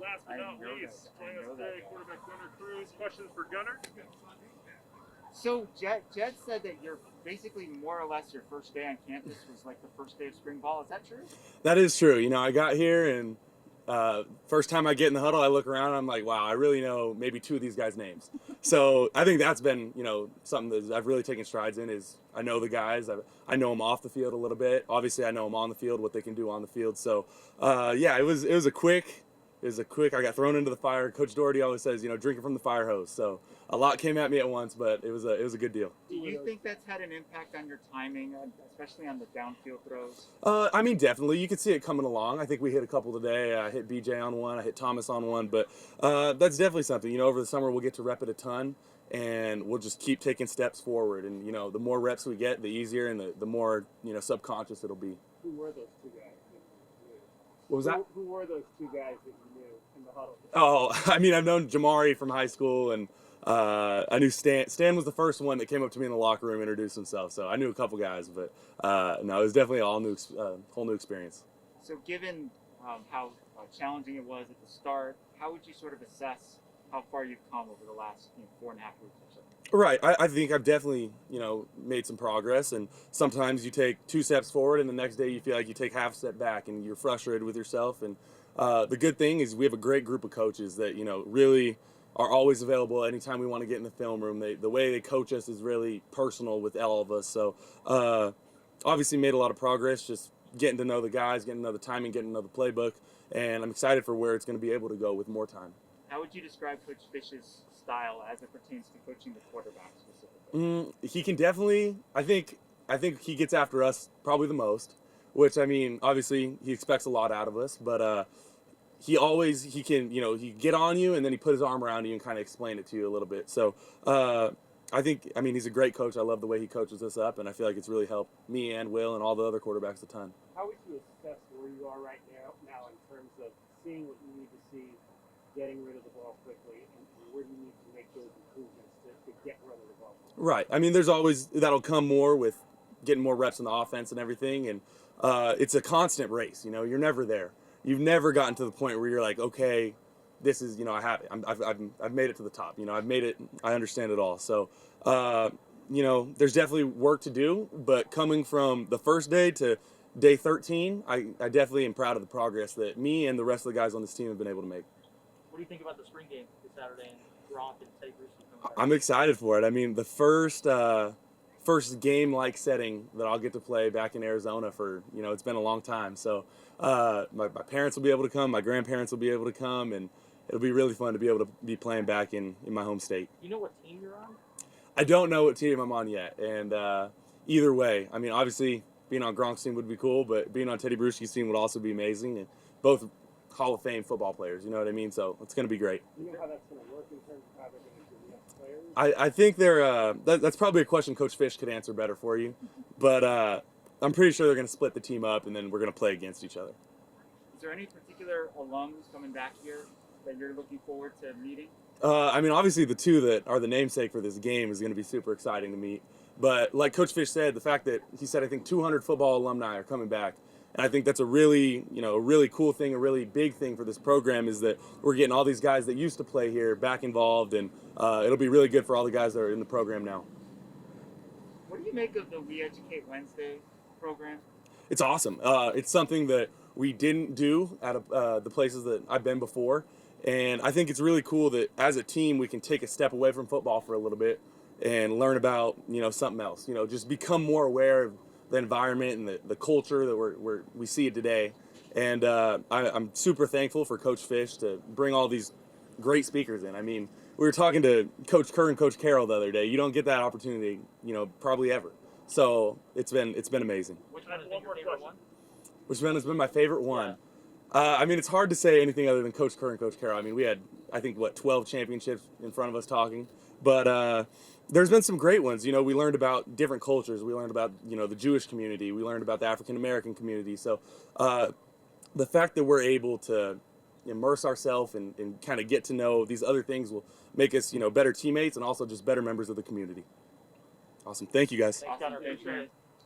last but not least, joining us today, quarterback Gunner Cruz. Questions for Gunner? So Jed said that you're basically more or less your first day on campus was like the first day of spring ball. Is that true? That is true. I got here and first time I get in the huddle, I look around and I'm like, wow, I really know maybe two of these guys' names. So I think that's been, something that I've really taken strides in is I know the guys. I know them off the field a little bit. Obviously, I know them on the field, what they can do on the field. So, it was a quick. I got thrown into the fire. Coach Doherty always says, drinking from the fire hose. So a lot came at me at once, but it was a good deal. Do you think that's had an impact on your timing, especially on the downfield throws? Definitely. You could see it coming along. I think we hit a couple today. I hit BJ on one. I hit Thomas on one. But that's definitely something. Over the summer, we'll get to rep it a ton, and we'll just keep taking steps forward. And, the more reps we get, the easier and the more, subconscious it'll be. Who were those two guys? What was that? Who were those two guys that you knew in the huddle? Oh, I've known Jamari from high school, and I knew Stan. Stan was the first one that came up to me in the locker room and introduced himself. So I knew a couple guys, but no, it was definitely a whole new experience. So given how challenging it was at the start, how would you sort of assess how far you've come over the last 4.5 weeks or so? Right. I think I've definitely, made some progress, and sometimes you take 2 steps forward and the next day you feel like you take half a step back and you're frustrated with yourself. And the good thing is we have a great group of coaches that, really are always available anytime we want to get in the film room. The way they coach us is really personal with all of us. So obviously made a lot of progress, just getting to know the guys, getting to know the timing, getting to know the playbook, and I'm excited for where it's going to be able to go with more time. How would you describe Coach Fish's style as it pertains to coaching the quarterback specifically? He can definitely. I think he gets after us probably the most. Which obviously he expects a lot out of us, but he can he get on you and then he put his arm around you and kind of explain it to you a little bit. So he's a great coach. I love the way he coaches us up, and I feel like it's really helped me and Will and all the other quarterbacks a ton. How would you assess where you are right now in terms of seeing what you need to see, getting rid of the ball quickly, and where do you need to make those improvements to get rid of the ball quickly? Right. There's always that'll come more with getting more reps in the offense and everything, and it's a constant race. You're never there. You've never gotten to the point where you're like, okay, this is I have it. I've made it to the top. I've made it. I understand it all. So there's definitely work to do, but coming from the first day to day 13, I definitely am proud of the progress that me and the rest of the guys on this team have been able to make. What do you think about the spring game this Saturday and Gronk and Teddy Bruce? I'm excited for it. The first game-like setting that I'll get to play back in Arizona for, it's been a long time. So my parents will be able to come, my grandparents will be able to come, and it'll be really fun to be able to be playing back in my home state. Do you know what team you're on? I don't know what team I'm on yet, and either way, obviously being on Gronk's team would be cool, but being on Teddy Bruschi's team would also be amazing, and both Hall of Fame football players, you know what I mean? So it's going to be great. Do you know how that's going to work in terms of how they're going to do the players? I think that's probably a question Coach Fish could answer better for you, but I'm pretty sure they're going to split the team up, and then we're going to play against each other. Is there any particular alums coming back here that you're looking forward to meeting? Obviously the two that are the namesake for this game is going to be super exciting to meet. But like Coach Fish said, the fact that he said I think 200 football alumni are coming back, and I think that's a really cool thing, a really big thing for this program is that we're getting all these guys that used to play here back involved, and it'll be really good for all the guys that are in the program now. What do you make of the WeEducate Wednesday program? It's awesome. It's something that we didn't do at the places that I've been before, and I think it's really cool that as a team we can take a step away from football for a little bit and learn about something else. Just become more aware of the environment and the culture that we see it today. And I'm super thankful for Coach Fish to bring all these great speakers in. We were talking to Coach Kerr and Coach Carroll the other day. You don't get that opportunity, probably ever. So it's been amazing. Which one has been your favorite one? Which one has been my favorite one? It's hard to say anything other than Coach Kerr and Coach Carroll. We had, I think, 12 championships in front of us talking. But there's been some great ones. We learned about different cultures. We learned about, the Jewish community. We learned about the African-American community. So the fact that we're able to immerse ourselves and kind of get to know these other things will make us, better teammates and also just better members of the community. Awesome. Thank you, guys. Thanks, Gunner.